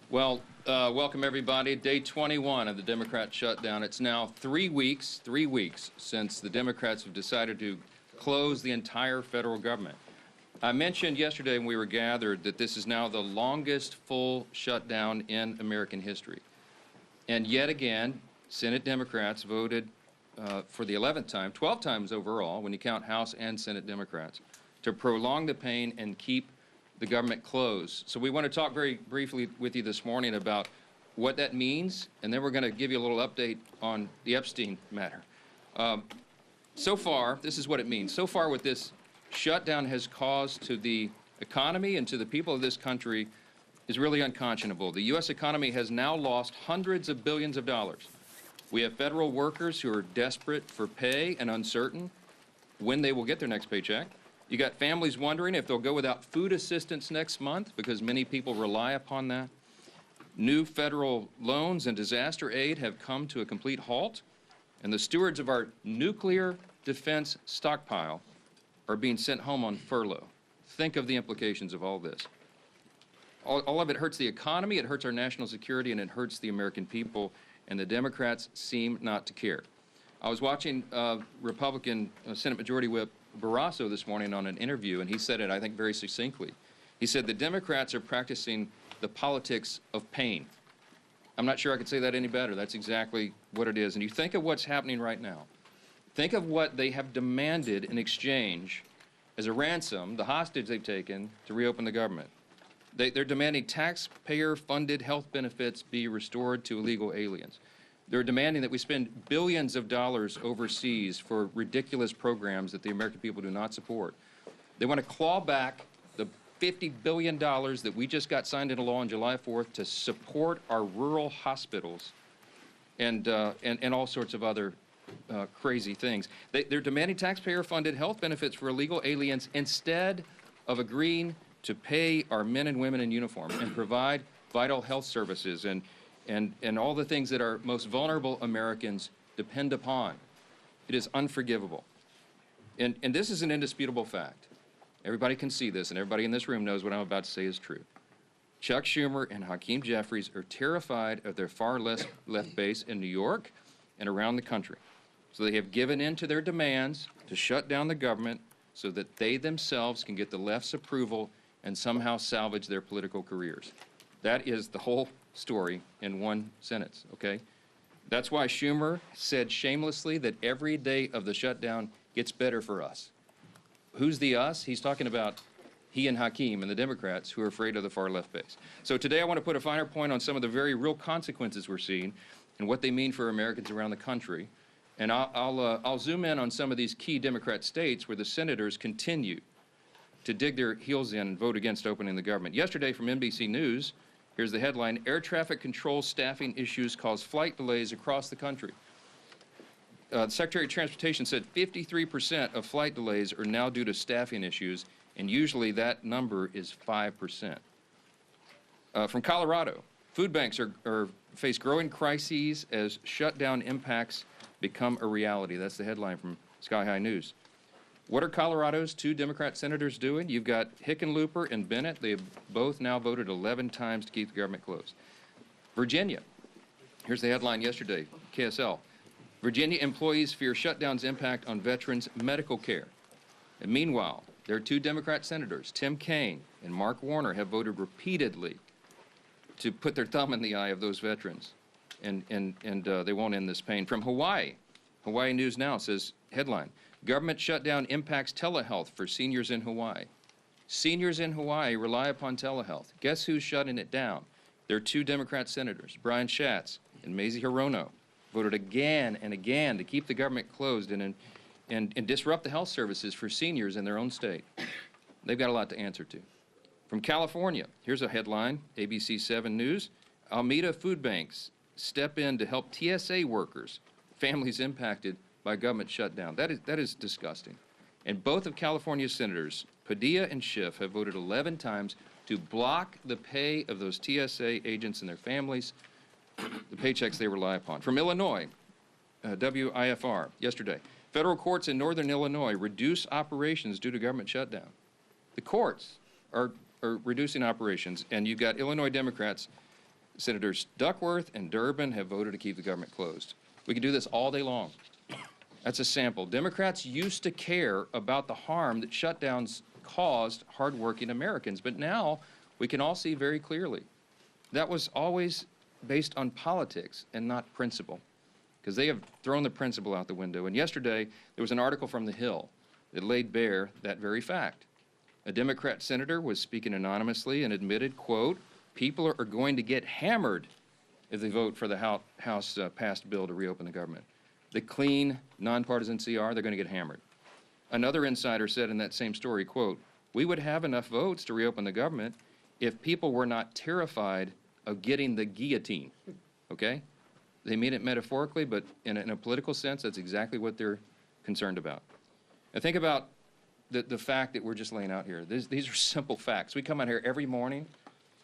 Welcome everybody. Day 21 of the Democrat shutdown. It's now 3 weeks since the Democrats have decided to close the entire federal government. I mentioned yesterday when we were gathered that this is now the longest full shutdown in American history. And yet again, Senate Democrats voted for the 11th time, 12 times overall, when you count House and Senate Democrats, to prolong the pain and keep the government closed. So we want to talk very briefly with you this morning about what that means, and then we're going to give you a little update on the Epstein matter. So far, this is what it means. So far, what this shutdown has caused to the economy and to the people of this country is really unconscionable. The U.S. economy has now lost hundreds of billions of dollars. We have federal workers who are desperate for pay and uncertain when they will get their next paycheck. You got families wondering if they'll go without food assistance next month because many people rely upon that. New federal loans and disaster aid have come to a complete halt, and the stewards of our nuclear defense stockpile are being sent home on furlough. Think of the implications of all this. All of it hurts the economy, it hurts our national security, and it hurts the American people, and the Democrats seem not to care. I was watching Republican Senate Majority Whip Barrasso this morning on an interview, and he said it, I think, very succinctly. He said the Democrats are practicing the politics of pain. I'm not sure I could say that any better. That's exactly what it is. And you think of what's happening right now. Think of what they have demanded in exchange as a ransom, the hostage they've taken to reopen the government. They're demanding taxpayer-funded health benefits be restored to illegal aliens. They're demanding that we spend billions of dollars overseas for ridiculous programs that the American people do not support. They want to claw back the $50 billion that we just got signed into law on July 4th to support our rural hospitals and all sorts of other crazy things. They're demanding taxpayer-funded health benefits for illegal aliens instead of agreeing to pay our men and women in uniform and provide vital health services and all the things that our most vulnerable Americans depend upon. It is unforgivable. And this is an indisputable fact. Everybody can see this, and everybody in this room knows what I'm about to say is true. Chuck Schumer and Hakeem Jeffries are terrified of their far left base in New York and around the country. So they have given in to their demands to shut down the government so that they themselves can get the left's approval and somehow salvage their political careers. That is the whole story in one sentence, okay? That's why Schumer said shamelessly that every day of the shutdown gets better for us. Who's the us? He's talking about he and Hakeem and the Democrats who are afraid of the far left base. So today I want to put a finer point on some of the very real consequences we're seeing and what they mean for Americans around the country. And I'll zoom in on some of these key Democrat states where the senators continue to dig their heels in and vote against opening the government. Yesterday from NBC News, here's the headline: air traffic control staffing issues cause flight delays across the country. The Secretary of Transportation said 53% of flight delays are now due to staffing issues, and usually that number is 5%. From Colorado, food banks face growing crises as shutdown impacts become a reality. That's the headline from Sky High News. What are Colorado's two Democrat senators doing? You've got Hickenlooper and Bennett. They have both now voted 11 times to keep the government closed. Virginia. Here's the headline yesterday, KSL. Virginia employees fear shutdown's impact on veterans' medical care. And meanwhile, there are two Democrat senators, Tim Kaine and Mark Warner, have voted repeatedly to put their thumb in the eye of those veterans. And they won't end this pain. From Hawaii, Hawaii News Now says, headline, government shutdown impacts telehealth for seniors in Hawaii. Seniors in Hawaii rely upon telehealth. Guess who's shutting it down? There are two Democrat senators, Brian Schatz and Mazie Hirono, voted again and again to keep the government closed and disrupt the health services for seniors in their own state. They've got a lot to answer to. From California, here's a headline, ABC 7 News. Alameda food banks step in to help TSA workers, families impacted by government shutdown. That is disgusting. And both of California's senators, Padilla and Schiff, have voted 11 times to block the pay of those TSA agents and their families, the paychecks they rely upon. From Illinois, WIFR, yesterday, federal courts in northern Illinois reduce operations due to government shutdown. The courts are reducing operations, and you've got Illinois Democrats Senators Duckworth and Durbin have voted to keep the government closed. We can do this all day long. That's a sample. Democrats used to care about the harm that shutdowns caused hardworking Americans, but now we can all see very clearly that was always based on politics and not principle, because they have thrown the principle out the window. And yesterday, there was an article from The Hill that laid bare that very fact. A Democrat senator was speaking anonymously and admitted, quote, people are going to get hammered if they vote for the House passed bill to reopen the government. The clean, nonpartisan CR, they're going to get hammered. Another insider said in that same story, quote, we would have enough votes to reopen the government if people were not terrified of getting the guillotine, okay? They mean it metaphorically, but in a political sense, that's exactly what they're concerned about. And think about the fact that we're just laying out here. These are simple facts. We come out here every morning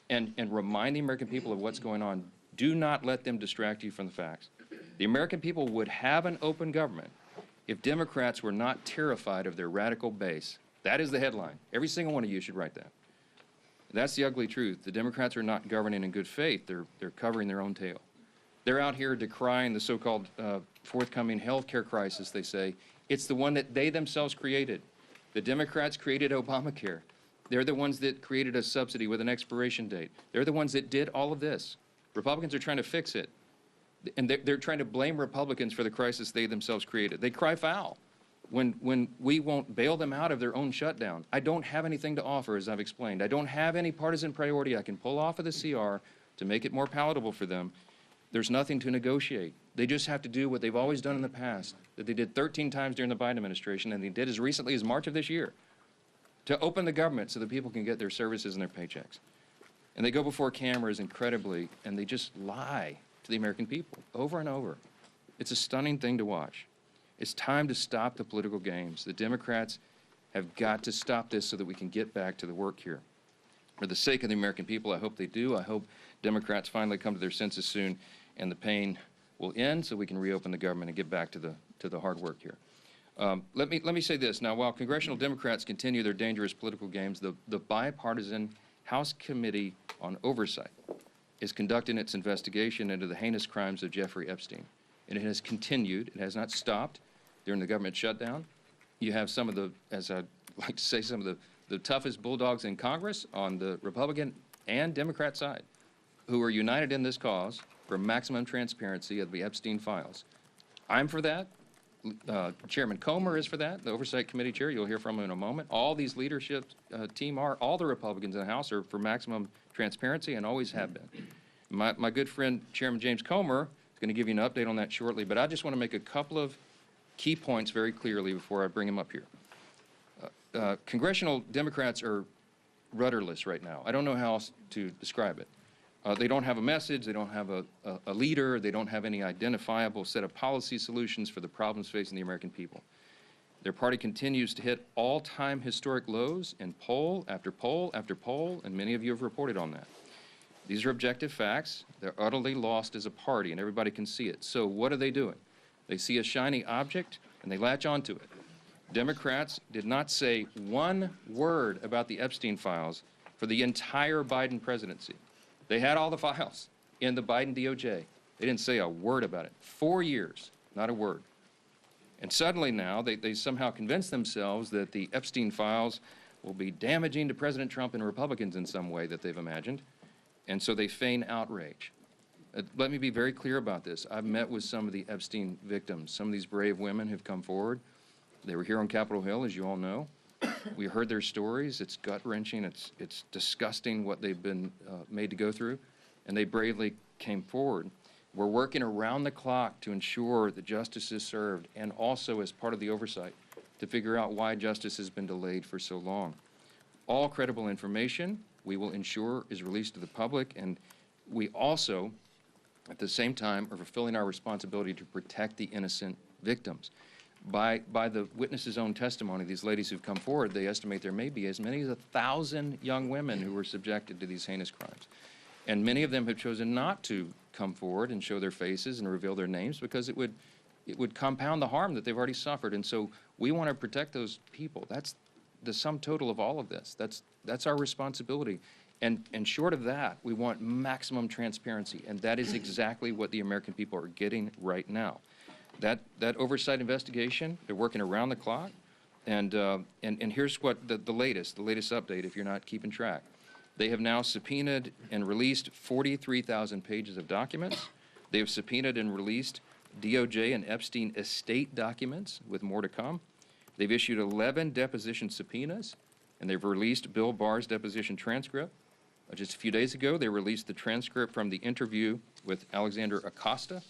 and remind the American people of what's going on. Do not let them distract you from the facts. The American people would have an open government if Democrats were not terrified of their radical base. That is the headline. Every single one of you should write that. That's the ugly truth. The Democrats are not governing in good faith. They're covering their own tail. They're out here decrying the so-called forthcoming health care crisis, they say. It's the one that they themselves created. The Democrats created Obamacare. They're the ones that created a subsidy with an expiration date. They're the ones that did all of this. Republicans are trying to fix it. And they're trying to blame Republicans for the crisis they themselves created. They cry foul when we won't bail them out of their own shutdown. I don't have anything to offer, as I've explained. I don't have any partisan priority I can pull off of the CR to make it more palatable for them. There's nothing to negotiate. They just have to do what they've always done in the past, that they did 13 times during the Biden administration, and they did as recently as March of this year, to open the government so that people can get their services and their paychecks. And they go before cameras incredibly, and they just lie to the American people over and over. It's a stunning thing to watch. It's time to stop the political games. The Democrats have got to stop this so that we can get back to the work here. For the sake of the American people, I hope they do. I hope Democrats finally come to their senses soon and the pain will end so we can reopen the government and get back to the hard work here. Let me say this. Now, while congressional Democrats continue their dangerous political games, the bipartisan House Committee on Oversight is conducting its investigation into the heinous crimes of Jeffrey Epstein. And it has continued. It has not stopped during the government shutdown. You have some of the, as I'd like to say, some of the toughest bulldogs in Congress on the Republican and Democrat side who are united in this cause for maximum transparency of the Epstein files. I'm for that. Chairman Comer is for that, the Oversight Committee chair. You'll hear from him in a moment. All these leadership team are, all the Republicans in the House are for maximum transparency and always have been. My good friend, Chairman James Comer, is going to give you an update on that shortly, but I just want to make a couple of key points very clearly before I bring him up here. Congressional Democrats are rudderless right now. I don't know how else to describe it. They don't have a message, they don't have a leader, they don't have any identifiable set of policy solutions for the problems facing the American people. Their party continues to hit all-time historic lows in poll after poll after poll, and many of you have reported on that. These are objective facts. They're utterly lost as a party, and everybody can see it. So what are they doing? They see a shiny object, and they latch onto it. Democrats did not say one word about the Epstein files for the entire Biden presidency. They had all the files in the Biden DOJ. They didn't say a word about it. 4 years, not a word. And suddenly now, they somehow convince themselves that the Epstein files will be damaging to President Trump and Republicans in some way that they've imagined, and so they feign outrage. Let me be very clear about this. I've met with some of the Epstein victims. Some of these brave women have come forward. They were here on Capitol Hill, as you all know. We heard their stories. It's gut-wrenching. It's disgusting what they've been made to go through, and they bravely came forward. We're working around the clock to ensure that justice is served, and also as part of the oversight to figure out why justice has been delayed for so long. All credible information we will ensure is released to the public, and we also, at the same time, are fulfilling our responsibility to protect the innocent victims. By the witnesses' own testimony, these ladies who've come forward, they estimate there may be as many as 1,000 young women who were subjected to these heinous crimes. And many of them have chosen not to come forward and show their faces and reveal their names because it would compound the harm that they've already suffered. And so we want to protect those people. That's the sum total of all of this. That's our responsibility. And short of that, we want maximum transparency, and that is exactly what the American people are getting right now. That oversight investigation, they're working around the clock, and here's what the latest update, if you're not keeping track. They have now subpoenaed and released 43,000 pages of documents. They have subpoenaed and released DOJ and Epstein estate documents, with more to come. They've issued 11 deposition subpoenas, and they've released Bill Barr's deposition transcript. Just a few days ago, they released the transcript from the interview with Alexander Acosta.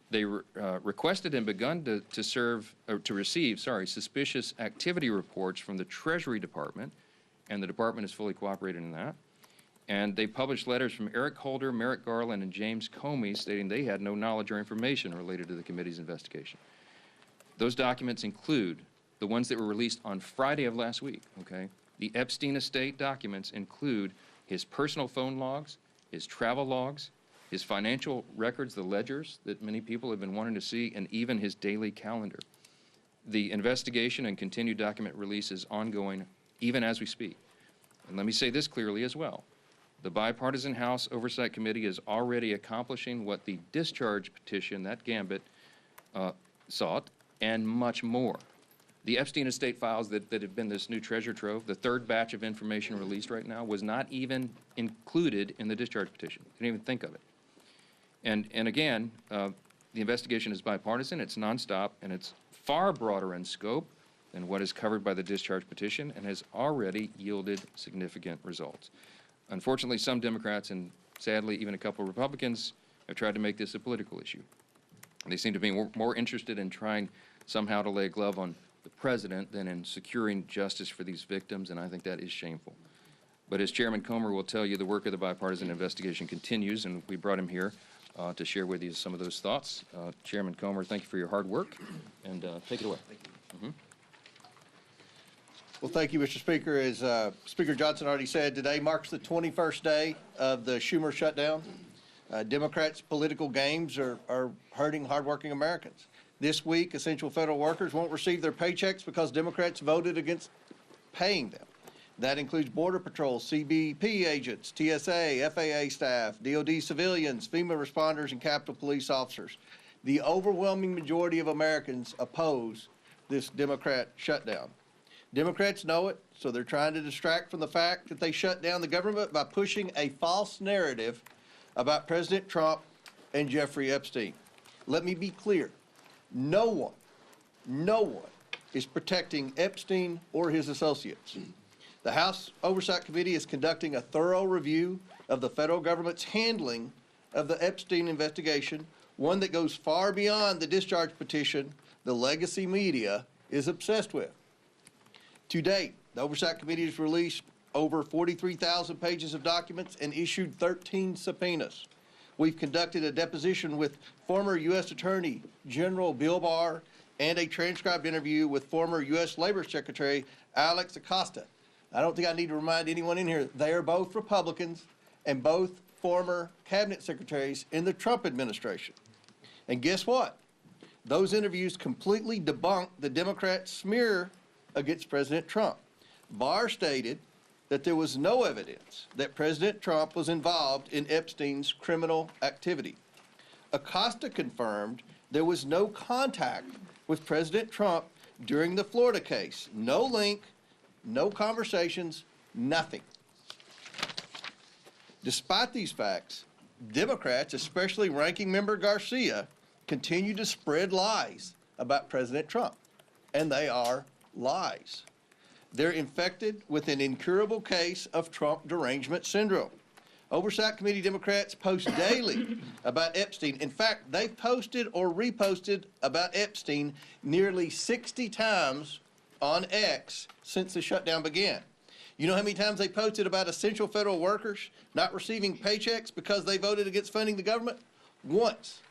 They requested and begun to receive suspicious activity reports from the Treasury Department, and the department has fully cooperated in that. And they published letters from Eric Holder, Merrick Garland, and James Comey stating they had no knowledge or information related to the committee's investigation. Those documents include the ones that were released on Friday of last week, okay? The Epstein estate documents include his personal phone logs, his travel logs, his financial records, the ledgers that many people have been wanting to see, and even his daily calendar. The investigation and continued document release is ongoing even as we speak. And let me say this clearly as well. The bipartisan House Oversight Committee is already accomplishing what the discharge petition, that gambit, sought, and much more. The Epstein estate files that have been this new treasure trove, the third batch of information released right now, was not even included in the discharge petition. Didn't even think of it. And again, the investigation is bipartisan, it's nonstop, and it's far broader in scope than what is covered by the discharge petition, and has already yielded significant results. Unfortunately, some Democrats, and sadly even a couple of Republicans, have tried to make this a political issue. They seem to be more interested in trying somehow to lay a glove on the president than in securing justice for these victims, and I think that is shameful. But as Chairman Comer will tell you, the work of the bipartisan investigation continues, and we brought him here to share with you some of those thoughts. Chairman Comer, thank you for your hard work, and take it away. Thank you. Well, thank you, Mr. Speaker. As Speaker Johnson already said, today marks the 21st day of the Schumer shutdown. Democrats' political games are hurting hardworking Americans. This week, essential federal workers won't receive their paychecks because Democrats voted against paying them. That includes Border Patrol, CBP agents, TSA, FAA staff, DOD civilians, FEMA responders, and Capitol Police officers. The overwhelming majority of Americans oppose this Democrat shutdown. Democrats know it, so they're trying to distract from the fact that they shut down the government by pushing a false narrative about President Trump and Jeffrey Epstein. Let me be clear. No one is protecting Epstein or his associates. The House Oversight Committee is conducting a thorough review of the federal government's handling of the Epstein investigation, one that goes far beyond the discharge petition the legacy media is obsessed with. To date, the Oversight Committee has released over 43,000 pages of documents and issued 13 subpoenas. We've conducted a deposition with former U.S. Attorney General Bill Barr and a transcribed interview with former U.S. Labor Secretary Alex Acosta. I don't think I need to remind anyone in here, they are both Republicans and both former cabinet secretaries in the Trump administration. And guess what? Those interviews completely debunked the Democrat smear against President Trump. Barr stated that there was no evidence that President Trump was involved in Epstein's criminal activity. Acosta confirmed there was no contact with President Trump during the Florida case. No link, no conversations, nothing. Despite these facts, Democrats, especially Ranking Member Garcia, continue to spread lies about President Trump, and they are lies. They're infected with an incurable case of Trump derangement syndrome. Oversight Committee Democrats post daily about Epstein. In fact, they've posted or reposted about Epstein nearly 60 times on X since the shutdown began. You know how many times they posted about essential federal workers not receiving paychecks because they voted against funding the government? Once.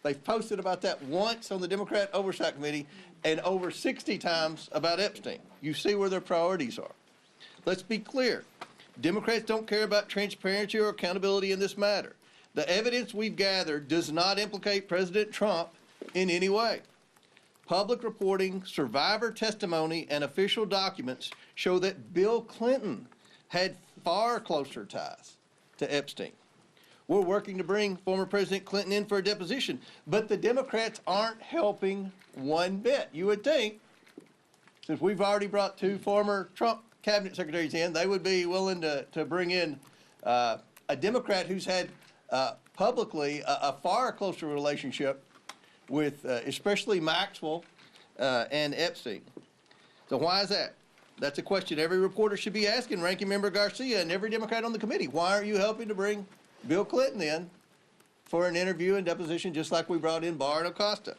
They've posted about that once on the Democrat Oversight Committee, and over 60 times about Epstein. You see where their priorities are. Let's be clear. Democrats don't care about transparency or accountability in this matter. The evidence we've gathered does not implicate President Trump in any way. Public reporting, survivor testimony, and official documents show that Bill Clinton had far closer ties to Epstein. We're working to bring former President Clinton in for a deposition, but the Democrats aren't helping one bit. You would think, since we've already brought 2 former Trump cabinet secretaries in, they would be willing to bring in a Democrat who's had publicly a far closer relationship with especially Maxwell and Epstein. So why is that? That's a question every reporter should be asking Ranking Member Garcia and every Democrat on the committee. Why aren't you helping to bring Bill Clinton in for an interview and deposition just like we brought in Barr and Acosta?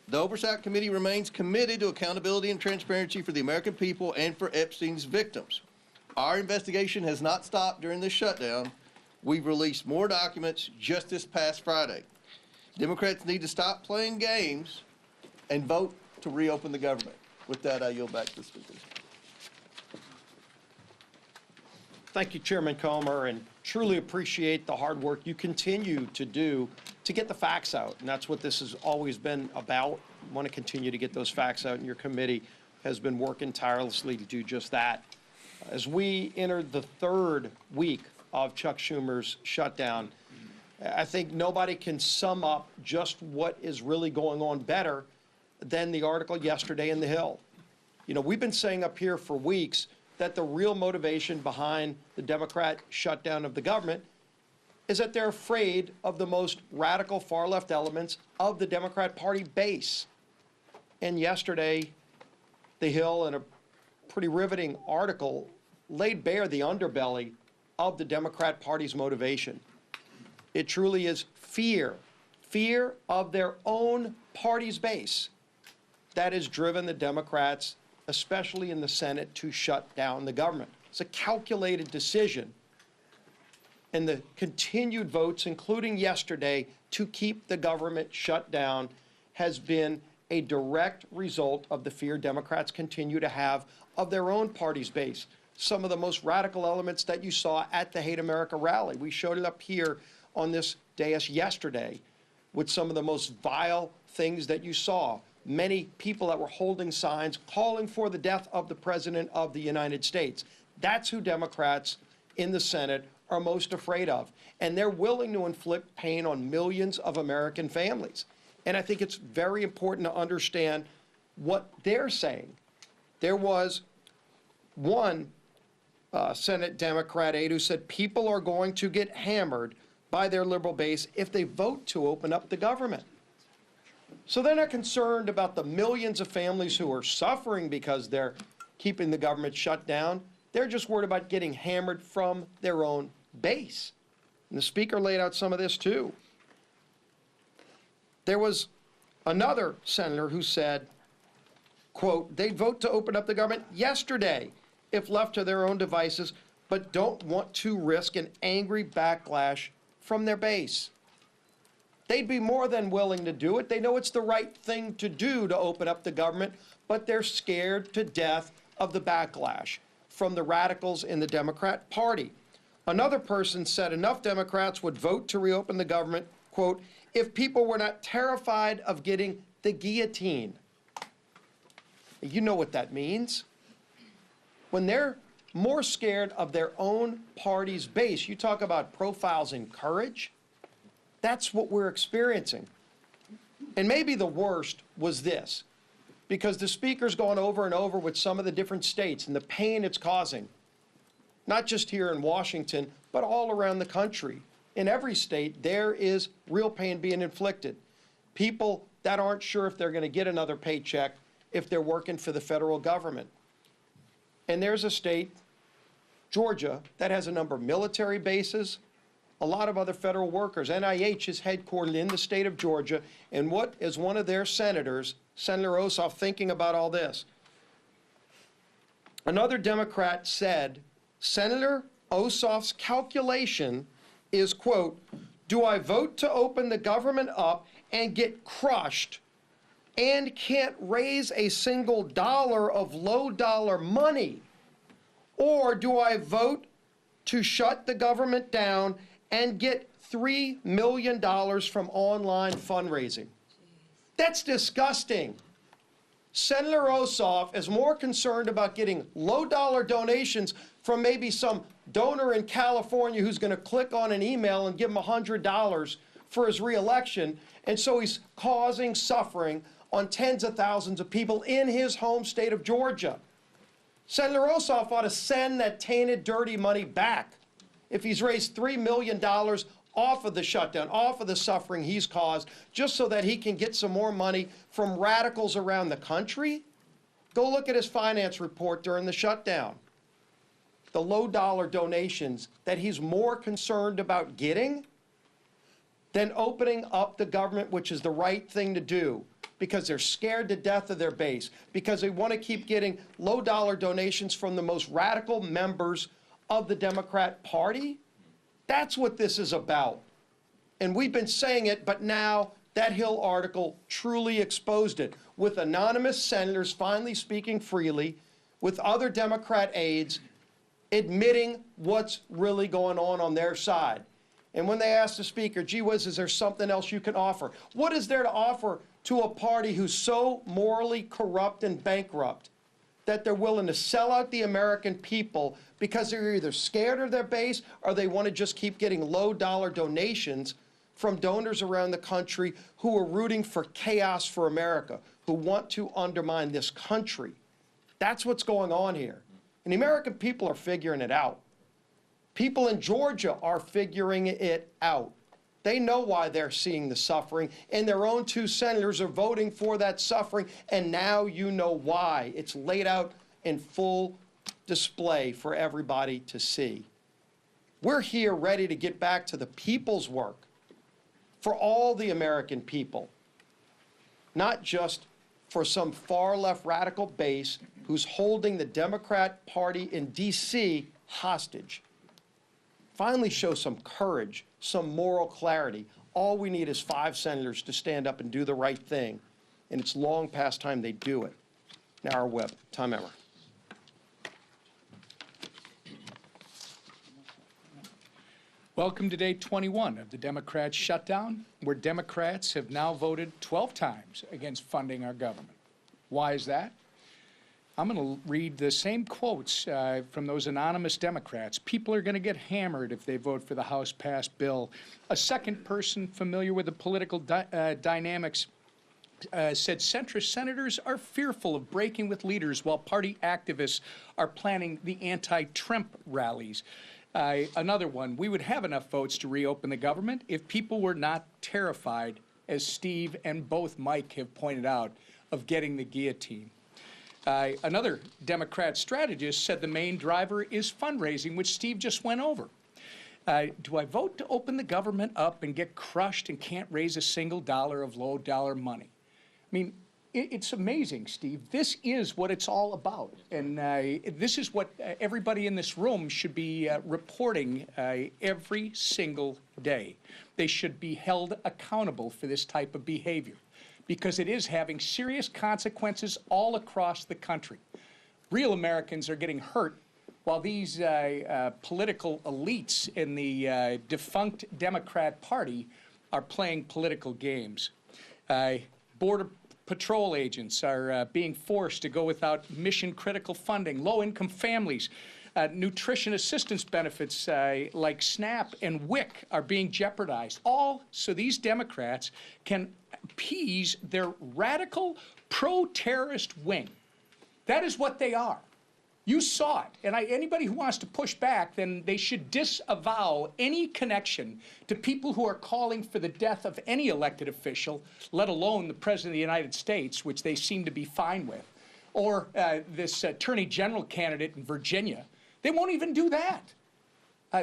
The Oversight Committee remains committed to accountability and transparency for the American people and for Epstein's victims. Our investigation has not stopped during this shutdown. We've released more documents just this past Friday. Democrats need to stop playing games and vote to reopen the government. With that, I yield back to the speakers. Thank you, Chairman Comer, and truly appreciate the hard work you continue to do to get the facts out. And that's what this has always been about. I want to continue to get those facts out, and your committee has been working tirelessly to do just that. As we enter the 3rd week of Chuck Schumer's shutdown, I think nobody can sum up just what is really going on better than the article yesterday in The Hill. You know, we've been saying up here for weeks that the real motivation behind the Democrat shutdown of the government is that they're afraid of the most radical far-left elements of the Democrat Party base. And yesterday, The Hill, in a pretty riveting article, laid bare the underbelly of the Democrat Party's motivation. It truly is fear of their own party's base that has driven the Democrats, especially in the Senate, to shut down the government. It's a calculated decision. And the continued votes, including yesterday, to keep the government shut down has been a direct result of the fear Democrats continue to have of their own party's base. Some of the most radical elements that you saw at the Hate America rally. We showed it up here on this dais yesterday with some of the most vile things that you saw. Many people that were holding signs calling for the death of the President of the United States. That's who Democrats in the Senate are most afraid of. And they're willing to inflict pain on millions of American families. And I think it's very important to understand what they're saying. There was one Senate Democrat aide who said people are going to get hammered by their liberal base if they vote to open up the government. So they're not concerned about the millions of families who are suffering because they're keeping the government shut down. They're just worried about getting hammered from their own base. And the Speaker laid out some of this too. There was another senator who said, quote, they'd vote to open up the government yesterday if left to their own devices, but don't want to risk an angry backlash from their base. They'd be more than willing to do it. They know it's the right thing to do to open up the government, but they're scared to death of the backlash from the radicals in the Democrat Party. Another person said enough Democrats would vote to reopen the government, quote, if people were not terrified of getting the guillotine. You know what that means. When they're more scared of their own party's base, you talk about profiles in courage, that's what we're experiencing. And maybe the worst was this, because the Speaker's gone over and over with some of the different states and the pain it's causing, not just here in Washington, but all around the country. In every state, there is real pain being inflicted. People that aren't sure if they're going to get another paycheck if they're working for the federal government. And there's a state, Georgia, that has a number of military bases, a lot of other federal workers. NIH is headquartered in the state of Georgia. And what is one of their senators, Senator Ossoff, thinking about all this? Another Democrat said, Senator Ossoff's calculation is, quote, do I vote to open the government up and get crushed and can't raise a single dollar of low dollar money? Or do I vote to shut the government down and get $3 million from online fundraising? That's disgusting. Senator Ossoff is more concerned about getting low dollar donations from maybe some donor in California who's going to click on an email and give him $100 for his reelection. And so he's causing suffering on tens of thousands of people in his home state of Georgia. Senator Ossoff ought to send that tainted, dirty money back if he's raised $3 million off of the shutdown, off of the suffering he's caused, just so that he can get some more money from radicals around the country. Go look at his finance report during the shutdown. The low-dollar donations that he's more concerned about getting than opening up the government, which is the right thing to do, because they're scared to death of their base, because they want to keep getting low-dollar donations from the most radical members of the Democrat Party. That's what this is about. And we've been saying it, but now that Hill article truly exposed it, with anonymous senators finally speaking freely, with other Democrat aides admitting what's really going on their side. And when they asked the speaker, gee whiz, is there something else you can offer? What is there to offer to a party who's so morally corrupt and bankrupt that they're willing to sell out the American people because they're either scared of their base or they want to just keep getting low-dollar donations from donors around the country who are rooting for chaos for America, who want to undermine this country? That's what's going on here. And the American people are figuring it out. People in Georgia are figuring it out. They know why they're seeing the suffering, and their own two senators are voting for that suffering, and now you know why. It's laid out in full display for everybody to see. We're here ready to get back to the people's work for all the American people, not just for some far-left radical base who's holding the Democrat Party in D.C. hostage. Finally show some courage, some moral clarity. All we need is 5 senators to stand up and do the right thing, and it's long past time they do it. Now our whip. Tom Emmer. Welcome to day 21 of the Democrats' shutdown, where Democrats have now voted 12 times against funding our government. Why is that? I'm going to read the same quotes from those anonymous Democrats. People are going to get hammered if they vote for the House-passed bill. A second person familiar with the political dynamics said centrist senators are fearful of breaking with leaders while party activists are planning the anti-Trump rallies. Another one, we would have enough votes to reopen the government if people were not terrified, as Steve and both Mike have pointed out, of getting the guillotine. Another Democrat strategist said the main driver is fundraising, which Steve just went over. Do I vote to open the government up and get crushed and can't raise a single dollar of low-dollar money? I mean, it's amazing, Steve. This is what it's all about. And this is what everybody in this room should be reporting every single day. They should be held accountable for this type of behavior, because it is having serious consequences all across the country. Real Americans are getting hurt while these political elites in the defunct Democrat Party are playing political games. Border Patrol agents are being forced to go without mission-critical funding. Low-income families, nutrition assistance benefits like SNAP and WIC are being jeopardized, all so these Democrats can appease their radical pro-terrorist wing. That is what they are. You saw it. And anybody who wants to push back, then they should disavow any connection to people who are calling for the death of any elected official, let alone the President of the United States, which they seem to be fine with, or this Attorney General candidate in Virginia. They won't even do that.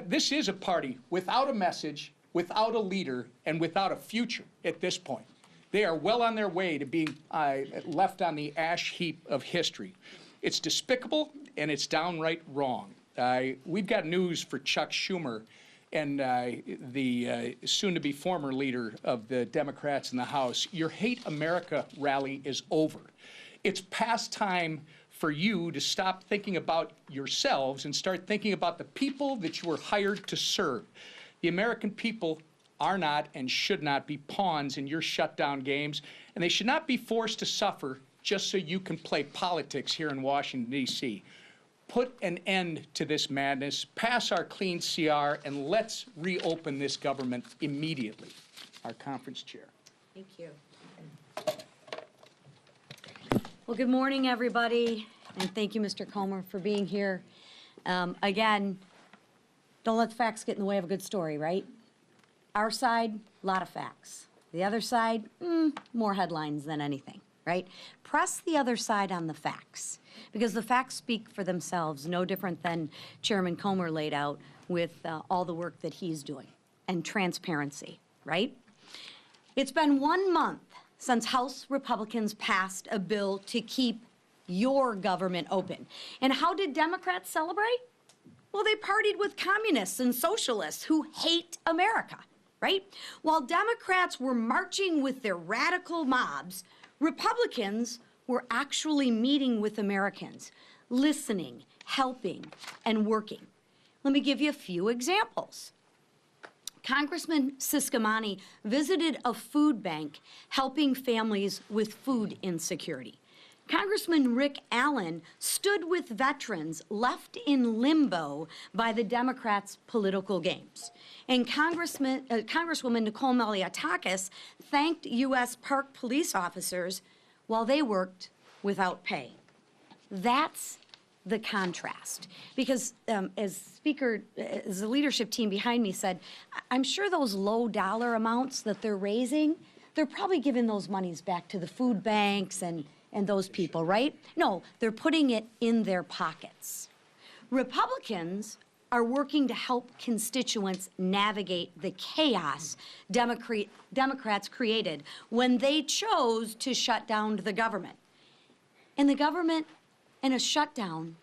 This is a party without a message, without a leader, and without a future at this point. They are well on their way to being left on the ash heap of history. It's despicable, and it's downright wrong. We've got news for Chuck Schumer and the soon-to-be former leader of the Democrats in the House. Your Hate America rally is over. It's past time for you to stop thinking about yourselves and start thinking about the people that you were hired to serve. The American people are not and should not be pawns in your shutdown games, and they should not be forced to suffer just so you can play politics here in Washington, D.C. put an end to this madness, pass our clean CR, and let's reopen this government immediately. Our conference chair. Thank you. Well, good morning, everybody, and thank you, Mr. Comer, for being here. Again, don't let the facts get in the way of a good story, right? Our side, a lot of facts. The other side, more headlines than anything, right? Press the other side on the facts, because the facts speak for themselves, no different than Chairman Comer laid out with all the work that he's doing, and transparency, right? It's been 1 month since House Republicans passed a bill to keep your government open. And how did Democrats celebrate? Well, they partied with communists and socialists who hate America, right? While Democrats were marching with their radical mobs, Republicans were actually meeting with Americans, listening, helping, and working. Let me give you a few examples. Congressman Ciscomani visited a food bank helping families with food insecurity. Congressman Rick Allen stood with veterans left in limbo by the Democrats' political games. And Congresswoman Nicole Malliotakis thanked U.S. Park police officers while they worked without pay. That's the contrast. Because as the leadership team behind me said, I'm sure those low dollar amounts that they're raising, they're probably giving those monies back to the food banks and those people, right? No, they're putting it in their pockets. Republicans are working to help constituents navigate the chaos Democrats created when they chose to shut down the government. And the government and a shutdown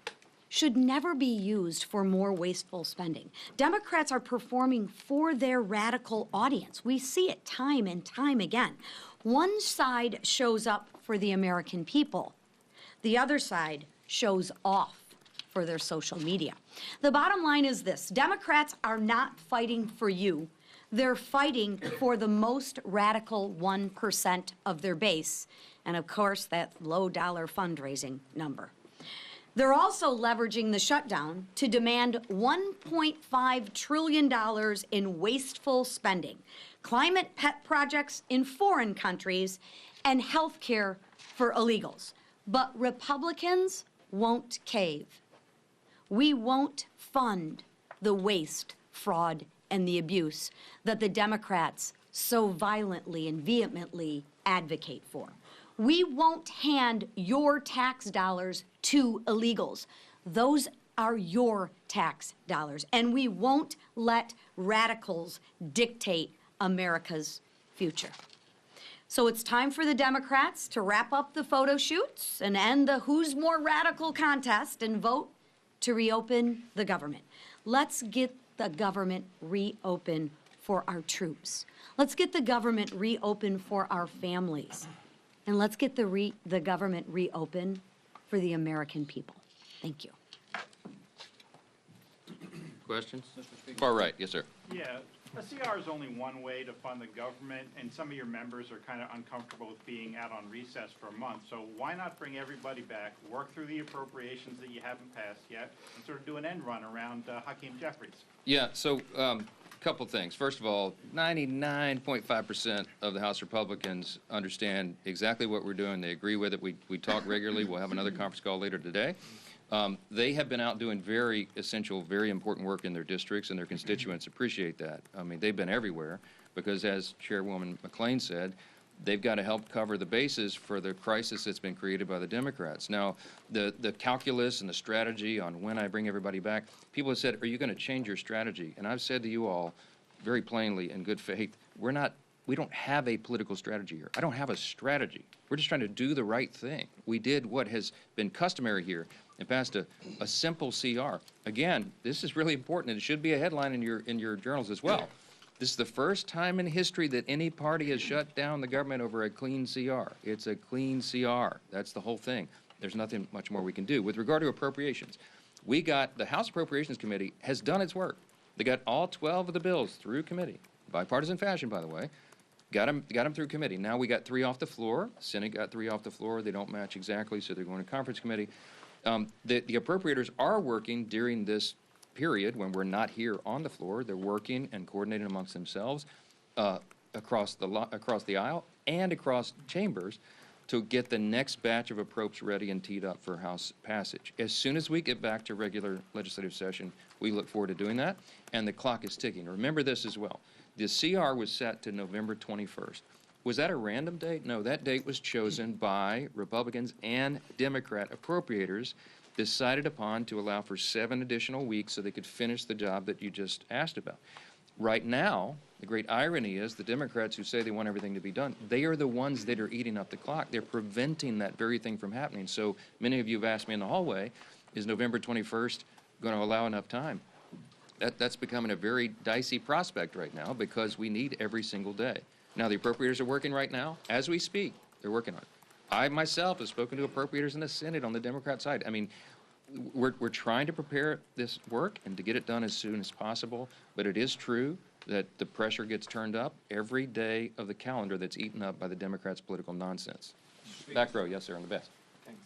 should never be used for more wasteful spending. Democrats are performing for their radical audience. We see it time and time again. One side shows up for the American people. The other side shows off for their social media. The bottom line is this: Democrats are not fighting for you. They're fighting for the most radical 1% of their base, and of course, that low-dollar fundraising number. They're also leveraging the shutdown to demand $1.5 trillion in wasteful spending, climate pet projects in foreign countries, and health care for illegals. But Republicans won't cave. We won't fund the waste, fraud, and the abuse that the Democrats so violently and vehemently advocate for. We won't hand your tax dollars to illegals. Those are your tax dollars. And we won't let radicals dictate America's future. So it's time for the Democrats to wrap up the photo shoots and end the who's more radical contest and vote to reopen the government. Let's get the government reopened for our troops. Let's get the government reopened for our families. And let's get the government reopened for the American people. Thank you. Questions? Far right, yes, sir. Yeah, a CR is only one way to fund the government, and some of your members are kind of uncomfortable with being out on recess for a month. So why not bring everybody back, work through the appropriations that you haven't passed yet, and sort of do an end run around Hakeem Jeffries? Yeah, so couple things. First of all, 99.5% of the House Republicans understand exactly what we're doing. They agree with it. We talk regularly. We'll have another conference call later today. They have been out doing very essential, very important work in their districts, and their constituents appreciate that. I mean, they've been everywhere because, as Chairwoman McClain said, they've got to help cover the bases for the crisis that's been created by the Democrats. Now, the calculus and the strategy on when I bring everybody back, people have said, are you going to change your strategy? And I've said to you all very plainly, in good faith, we don't have a political strategy here. I don't have a strategy. We're just trying to do the right thing. We did what has been customary here and passed a simple CR. Again, this is really important, and it should be a headline in your journals as well. This is the first time in history that any party has shut down the government over a clean CR. It's a clean CR. That's the whole thing. There's nothing much more we can do. With regard to appropriations, the House Appropriations Committee has done its work. They got all 12 of the bills through committee, bipartisan fashion, by the way. Got them through committee. Now we got 3 off the floor. Senate got 3 off the floor. They don't match exactly, so they're going to conference committee. The appropriators are working during this period when we're not here on the floor. They're working and coordinating amongst themselves across the aisle and across chambers to get the next batch of approps ready and teed up for House passage. As soon as we get back to regular legislative session, we look forward to doing that, and the clock is ticking. Remember this as well. The CR was set to November 21st. Was that a random date? No, that date was chosen by Republicans and Democrat appropriators, decided upon to allow for 7 additional weeks so they could finish the job that you just asked about. Right now, the great irony is the Democrats who say they want everything to be done, they are the ones that are eating up the clock. They're preventing that very thing from happening. So many of you have asked me in the hallway, is November 21st going to allow enough time? That's becoming a very dicey prospect right now because we need every single day. Now, the appropriators are working right now. As we speak, they're working on it. I myself have spoken to appropriators in the Senate on the Democrat side. I mean, we're trying to prepare this work and to get it done as soon as possible, but it is true that the pressure gets turned up every day of the calendar that's eaten up by the Democrats' political nonsense. Back row, yes, sir, on the best. Thanks.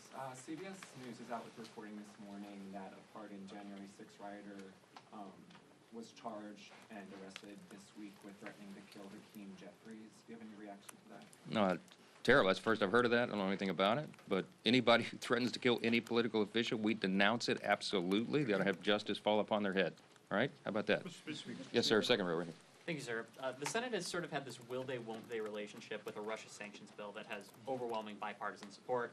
CBS News is out with reporting this morning that a pardoned January 6th rioter was charged and arrested this week with threatening to kill Hakeem Jeffries. Do you have any reaction to that? No, terrible. That's the first I've heard of that. I don't know anything about it. But anybody who threatens to kill any political official, we denounce it absolutely. They ought to have justice fall upon their head. All right? How about that? Yes, sir. Second row right here. Thank you, sir. The Senate has sort of had this will-they, won't-they relationship with a Russia sanctions bill that has overwhelming bipartisan support.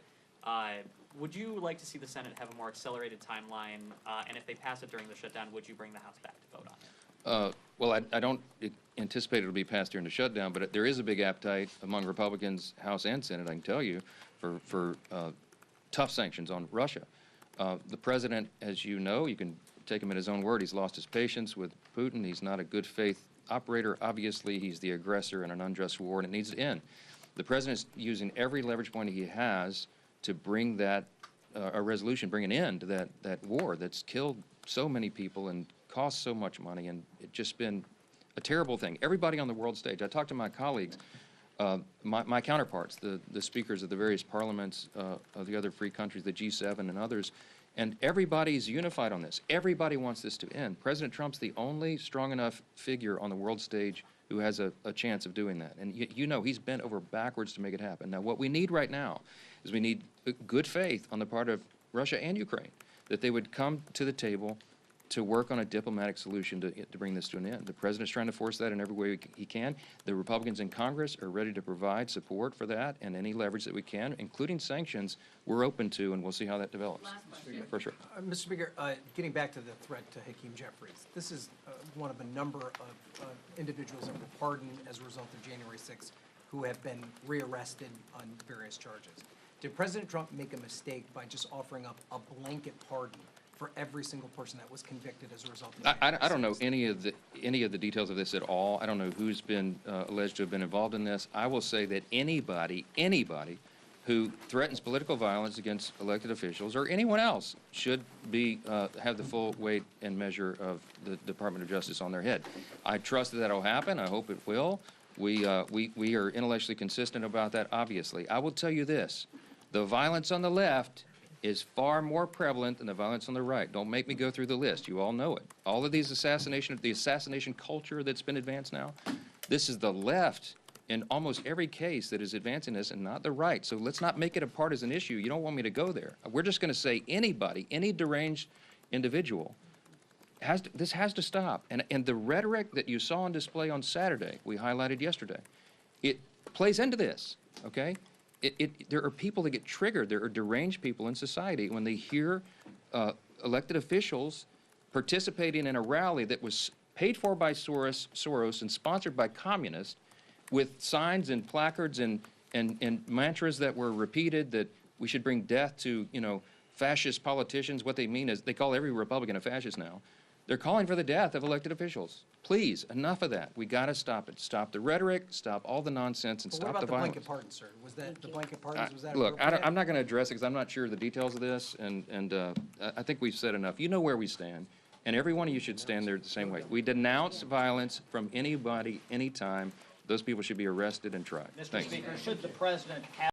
Would you like to see the Senate have a more accelerated timeline? And if they pass it during the shutdown, would you bring the House back to vote on it? Well, I don't anticipate it'll be passed during the shutdown, but there is a big appetite among Republicans, House and Senate, I can tell you, for tough sanctions on Russia. The president, as you know, you can take him at his own word, he's lost his patience with Putin. He's not a good faith operator. Obviously, he's the aggressor in an unjust war, and it needs to end. The president's using every leverage point he has to bring that a resolution, bring an end to that war that's killed so many people and cost so much money, and it's just been a terrible thing. Everybody on the world stage, I talked to my colleagues, my counterparts, the speakers of the various parliaments of the other free countries, the G7 and others, and everybody's unified on this. Everybody wants this to end. President Trump's the only strong enough figure on the world stage who has a chance of doing that. And you know he's bent over backwards to make it happen. Now, what we need right now is we need good faith on the part of Russia and Ukraine, that they would come to the table to work on a diplomatic solution to bring this to an end. The president's trying to force that in every way he can. The Republicans in Congress are ready to provide support for that, and any leverage that we can, including sanctions, we're open to, and we'll see how that develops. For sure. Mr. Speaker, getting back to the threat to Hakeem Jeffries, this is one of a number of individuals that were pardoned as a result of January 6th who have been rearrested on various charges. Did President Trump make a mistake by just offering up a blanket pardon for every single person that was convicted as a result of I don't know any of the details of this at all. I don't know who's been alleged to have been involved in this. I will say that anybody who threatens political violence against elected officials or anyone else should be have the full weight and measure of the Department of Justice on their head. I trust that that'll happen. I hope it will. We are intellectually consistent about that, obviously. I will tell you this. The violence on the left is far more prevalent than the violence on the right. Don't make me go through the list. You all know it. All of these the assassination culture that's been advanced now, this is the left in almost every case that is advancing this and not the right. So let's not make it a partisan issue. You don't want me to go there. We're just going to say anybody, any deranged individual, this has to stop. And the rhetoric that you saw on display on Saturday, we highlighted yesterday, it plays into this, okay? There are people that get triggered. There are deranged people in society when they hear elected officials participating in a rally that was paid for by Soros and sponsored by communists with signs and placards and mantras that were repeated that we should bring death to, fascist politicians. What they mean is they call every Republican a fascist now. They're calling for the death of elected officials. Please, enough of that. We got to stop it. Stop the rhetoric, stop all the nonsense, and stop the violence. What about the blanket pardon, sir? Was that the blanket pardons? Was that look, appropriate? I'm not going to address it because I'm not sure of the details of this, and I think we've said enough. You know where we stand, and every one of you should stand there the same way. We denounce violence from anybody, anytime. Those people should be arrested and tried. Mr. Speaker, should the president have